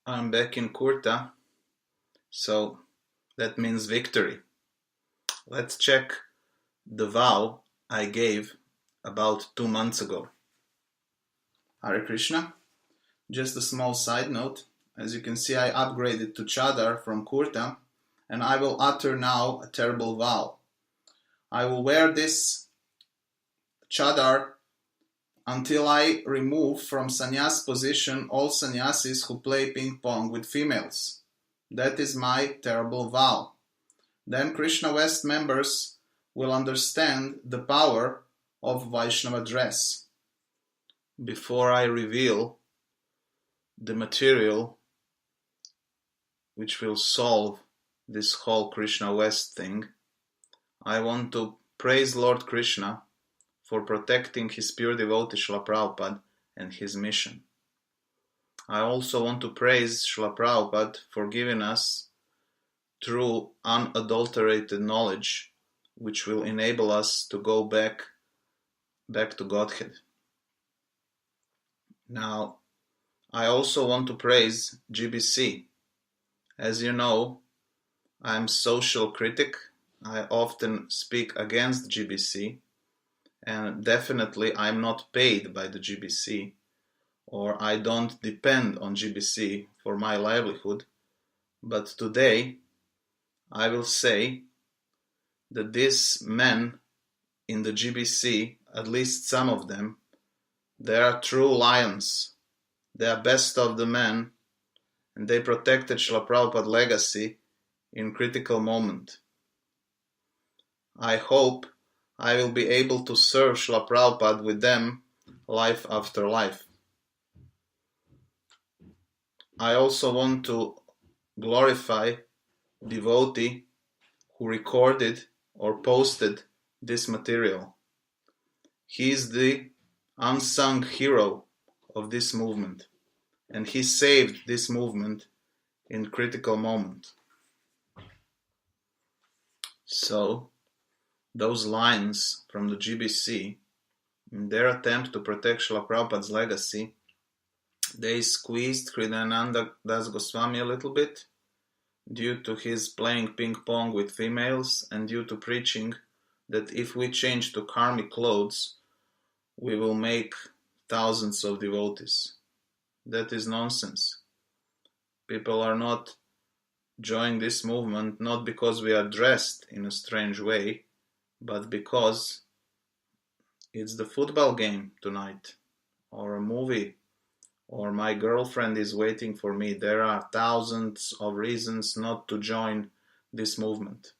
I'm back in Kurta, so that means victory. Let's check the vow I gave about 2 months ago. Hare Krishna. Just a small side note. As you can see, I upgraded to Chadar from Kurta, and I will utter now a terrible vow. I will wear this Chadar until I remove from sannyas position all sannyasis who play ping pong with females. That is my terrible vow. Then Krishna West members will understand the power of Vaishnava dress. Before I reveal the material which will solve this whole Krishna West thing, I want to praise Lord Krishna for protecting his pure devotee Srila Prabhupada and his mission. I also want to praise Srila Prabhupada for giving us true unadulterated knowledge which will enable us to go back to Godhead. Now, I also want to praise GBC. As you know, I'm social critic. I often speak against GBC, and definitely I'm not paid by the GBC, or I don't depend on GBC for my livelihood. But today, I will say that these men in the GBC, at least some of them, they are true lions. They are best of the men, and they protected Srila Prabhupada legacy in critical moment. I hope I will be able to serve Srila Prabhupada with them life after life. I also want to glorify devotee who recorded or posted this material. He is the unsung hero of this movement, and he saved this movement in critical moment. So, those lines from the GBC, in their attempt to protect Srila Prabhupada's legacy, they squeezed Hridayananda Das Goswami a little bit due to his playing ping pong with females and due to preaching that if we change to karmic clothes, we will make thousands of devotees. That is nonsense. People are not joining this movement not because we are dressed in a strange way, but because it's the football game tonight, or a movie, or my girlfriend is waiting for me. There are thousands of reasons not to join this movement.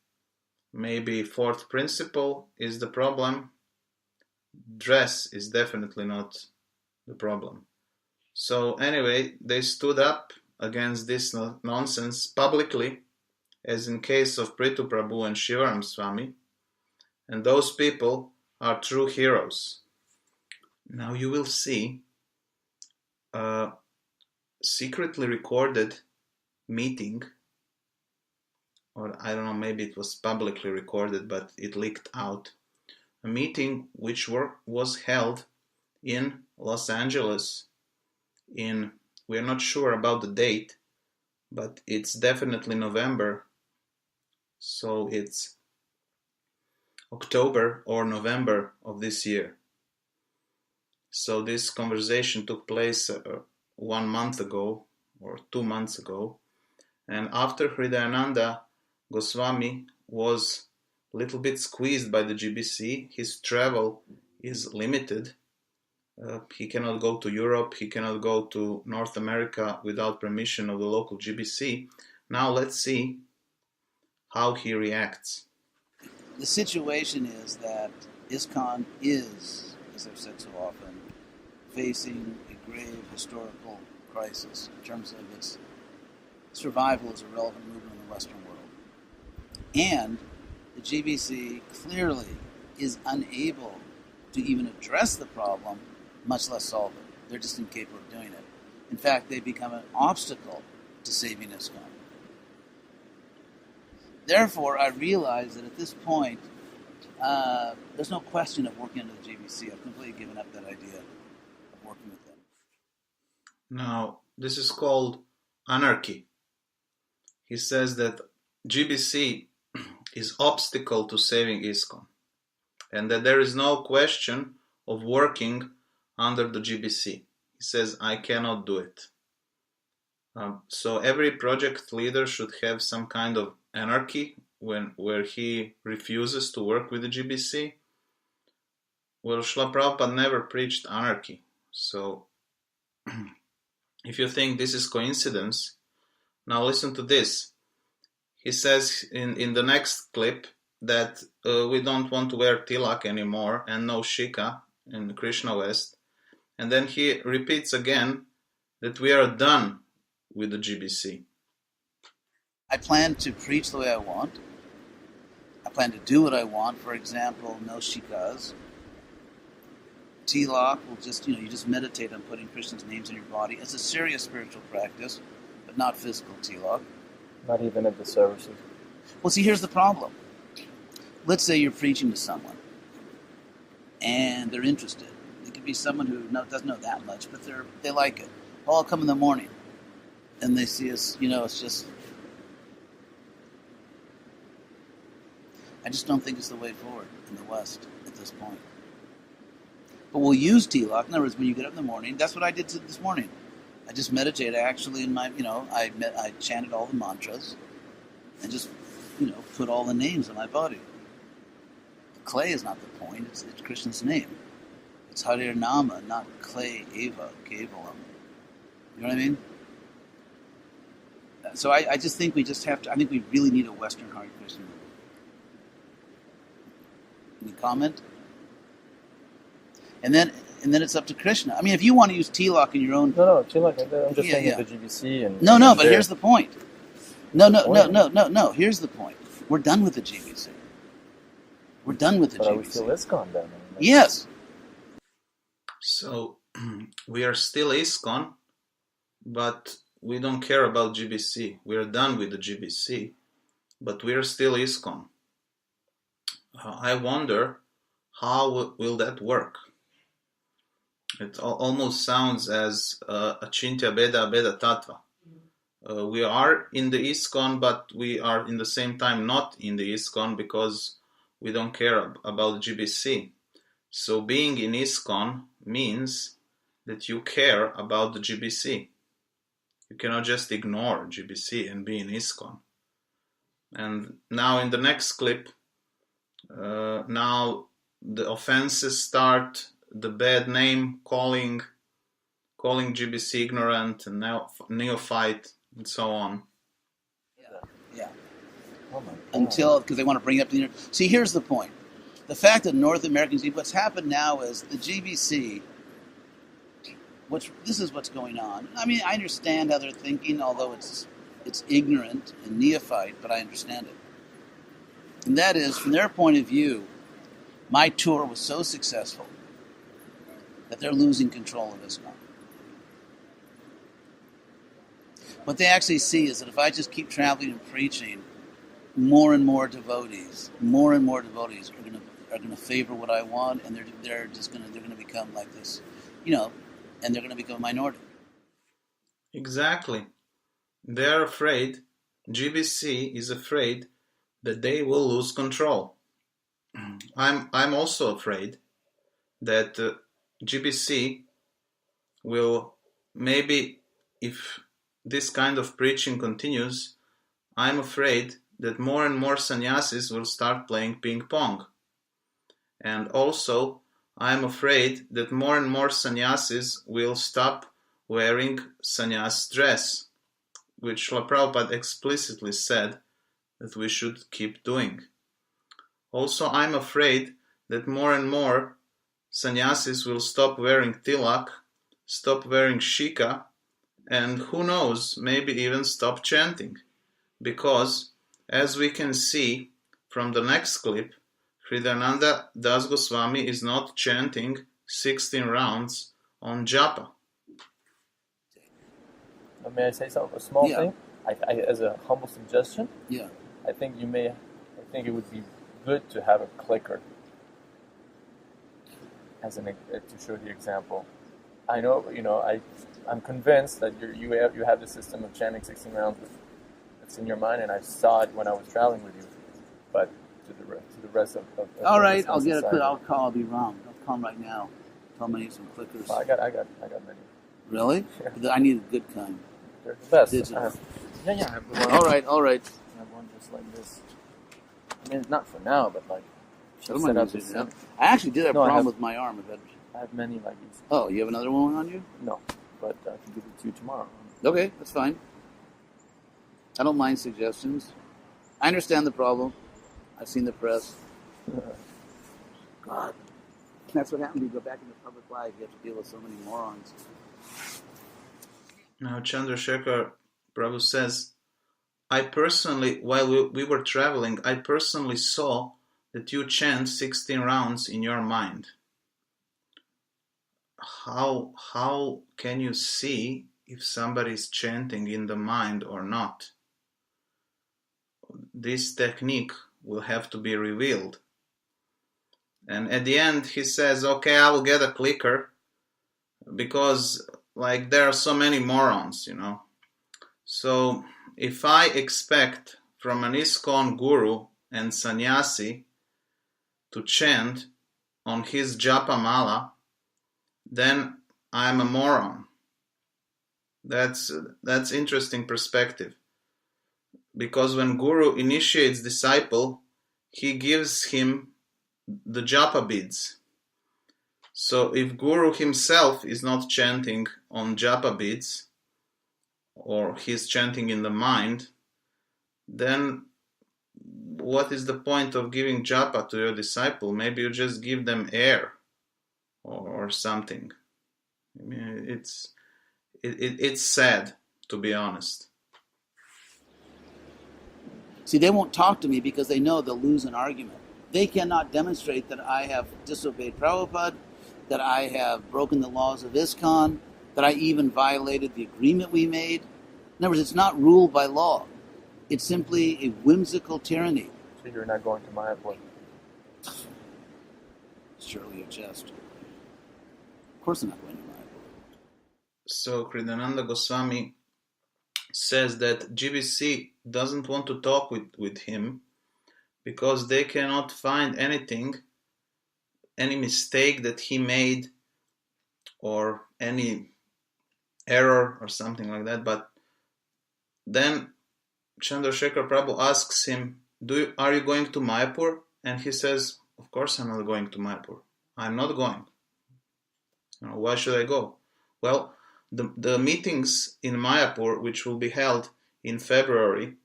Maybe fourth principle is the problem. Dress is definitely not the problem. So anyway, they stood up against this nonsense publicly, as in case of Prithu Prabhu and Shivaram Swami, and those people are true heroes. Now you will see a secretly recorded meeting, or I don't know, maybe it was publicly recorded, but it leaked out. A meeting which was held in Los Angeles we're not sure about the date, but it's definitely November, so it's October or November of this year. So this conversation took place 1 month ago or 2 months ago, and after Hridayananda Goswami was a little bit squeezed by the GBC, his travel is limited. He cannot go to Europe, he cannot go to North America without permission of the local GBC. Now let's see how he reacts. The situation is that ISKCON is, as I've said so often, facing a grave historical crisis in terms of its survival as a relevant movement in the Western world. And the GBC clearly is unable to even address the problem, much less solve it. They're just incapable of doing it. In fact, they become an obstacle to saving ISKCON. Therefore, I realize that at this point, there's no question of working under the GBC. I've completely given up that idea of working with them. Now, this is called anarchy. He says that GBC is obstacle to saving ISKCON, and that there is no question of working under the GBC. He says, I cannot do it. So every project leader should have some kind of anarchy where he refuses to work with the GBC. Well, Srila Prabhupada never preached anarchy. So if you think this is coincidence, now listen to this. He says in the next clip that we don't want to wear tilak anymore and no shika in Krishna West. And then he repeats again that we are done with the GBC. I plan to preach the way I want. I plan to do what I want. For example, no shikas. Tilak will just, you just meditate on putting Krishna's names in your body. It's a serious spiritual practice, but not physical tilak. Not even at the services. Well, see, here's the problem. Let's say you're preaching to someone, and they're interested. It could be someone who doesn't know that much, but they like it. Oh, I'll come in the morning, and they see us, it's just... I just don't think it's the way forward in the West at this point. But we'll use tilak. In other words, when you get up in the morning, that's what I did this morning. I just meditated. Actually, in my, I chanted all the mantras and just, put all the names on my body. The clay is not the point. It's Krishna's name. It's Harir Nama, not clay eva, kevalam. You know what I mean? So I just think we just have to, I think we really need a Western Hare Krishna movement. Any comment? And then it's up to Krishna. I mean, if you want to use tilak in your own... No, tilak. I'm just thinking of the GBC and... No, but here's the point. No. Here's the point. We're done with the GBC. We're done with the GBC. But are we still ISKCON then? Yes. So, we are still ISKCON, but we don't care about GBC. We are done with the GBC, but we are still ISKCON. I wonder, how will that work? It almost sounds as Achintya Beda Beda Tattva. We are in the ISKCON, but we are in the same time not in the ISKCON because we don't care about GBC. So being in ISKCON means that you care about the GBC. You cannot just ignore GBC and be in ISKCON. And now in the next clip, now the offenses start, the bad name calling GBC ignorant and neophyte and so on. Yeah. Oh my God. Until, because they want to bring up the... See, here's the point. The fact that North Americans... What's happened now is the GBC... This is what's going on. I mean, I understand how they're thinking, although it's ignorant and neophyte, but I understand it. And that is, from their point of view, my tour was so successful that they're losing control of ISKCON. What they actually see is that if I just keep traveling and preaching, more and more devotees are going to favor what I want, and they're going to become like this, and they're going to become a minority. Exactly. They're afraid. GBC is afraid that they will lose control. I'm also afraid that GBC will, maybe if this kind of preaching continues, I'm afraid that more and more sannyasis will start playing ping pong. And also, I'm afraid that more and more sannyasis will stop wearing sannyas dress, which Srila Prabhupada explicitly said that we should keep doing. Also, I'm afraid that more and more sannyasis will stop wearing tilak, stop wearing shika, and who knows, maybe even stop chanting. Because, as we can see from the next clip, Hridayananda Das Goswami is not chanting 16 rounds on japa. May I say something? A small Yeah. thing? I, as a humble suggestion, Yeah. I think it would be good to have a clicker to show the example. I know, I'm convinced that you have the system of chanting 16 rounds that's in your mind, and I saw it when I was traveling with you. But to the rest of all right, the I'll get a society. click. I'll call Ram. I'll call him right now. Tell him I need some clickers. I got many. Really? Yeah. I need a good kind. They're the best. Digital. I have the one. All right. I have one just like this. I mean, not for now, but like Show set my up music this. now. I actually did have a No, I problem have- with my arm. I have many like these. Oh, you have another one on you? No, but I can give it to you tomorrow. Okay, that's fine. I don't mind suggestions. I understand the problem. I've seen the press. God. That's what happens when you go back into public life. You have to deal with so many morons. Now Chandrasekhar Prabhu says, I personally, while we were traveling, I personally saw that you chant 16 rounds in your mind. How can you see if somebody is chanting in the mind or not? This technique will have to be revealed. And at the end he says, okay, I will get a clicker because like there are so many morons, you know. So if I expect from an ISKCON guru and sannyasi to chant on his japa mala, then I'm a moron. That's interesting perspective. Because when guru initiates disciple, he gives him the japa beads. So if guru himself is not chanting on japa beads, or he's chanting in the mind, then what is the point of giving japa to your disciple? Maybe you just give them air or something. I mean, it's sad, to be honest. See, they won't talk to me because they know they'll lose an argument. They cannot demonstrate that I have disobeyed Prabhupada, that I have broken the laws of ISKCON, that I even violated the agreement we made. In other words, it's not ruled by law. It's simply a whimsical tyranny. So you're not going to Mayapur. Surely your chest. Of course I'm not going to Mayapur. So Kridananda Goswami says that GBC doesn't want to talk with him because they cannot find anything, any mistake that he made or any error or something like that. But then Chandrasekhar Prabhu asks him, are you going to Mayapur? And he says, of course I'm not going to Mayapur. I'm not going. Why should I go? Well, the meetings in Mayapur, which will be held in February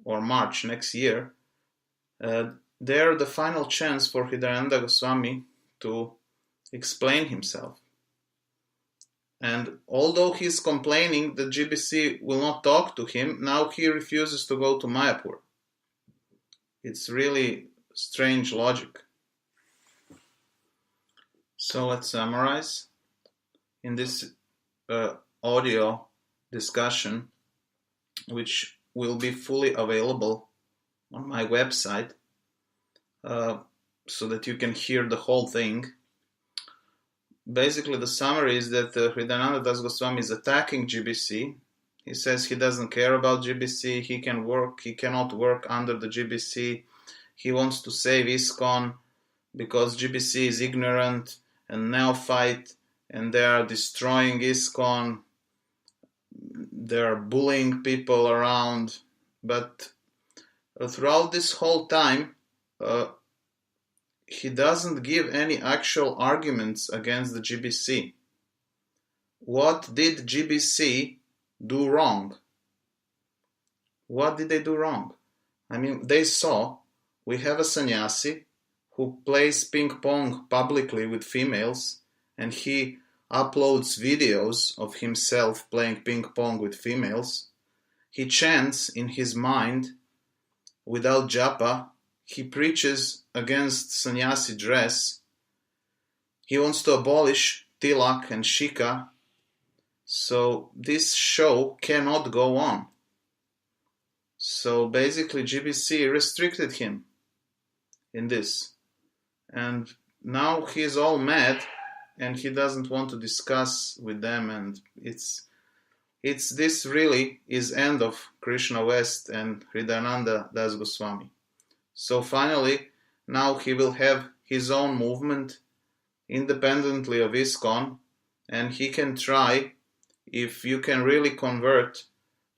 or March next year, they're the final chance for Hridayananda Goswami to explain himself. And although he's complaining that GBC will not talk to him, now he refuses to go to Mayapur. It's really strange logic. So let's summarize. In this audio discussion, which will be fully available on my website, so that you can hear the whole thing. Basically, the summary is that Hridayananda Das Goswami is attacking GBC. He says he doesn't care about GBC. He cannot work under the GBC. He wants to save ISKCON because GBC is ignorant and neophyte, and they are destroying ISKCON. They are bullying people around. But throughout this whole time, he doesn't give any actual arguments against the GBC. What did GBC do wrong? What did they do wrong? I mean, they saw we have a sannyasi who plays ping pong publicly with females, and he uploads videos of himself playing ping pong with females. He chants in his mind without japa. He preaches against sannyasi dress. He wants to abolish tilak and shika. So this show cannot go on. So basically GBC restricted him in this. And now he's all mad and he doesn't want to discuss with them, and it's This really is end of Krishna West and Hridayananda Das Goswami. So finally, now he will have his own movement independently of ISKCON, and he can try if you can really convert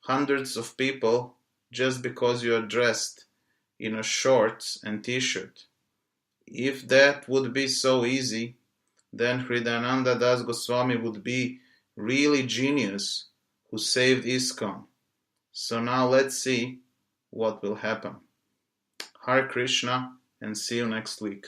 hundreds of people just because you are dressed in a shorts and t-shirt. If that would be so easy, then Hridayananda Das Goswami would be really genius who saved ISKCON. So now let's see what will happen. Hare Krishna, and see you next week.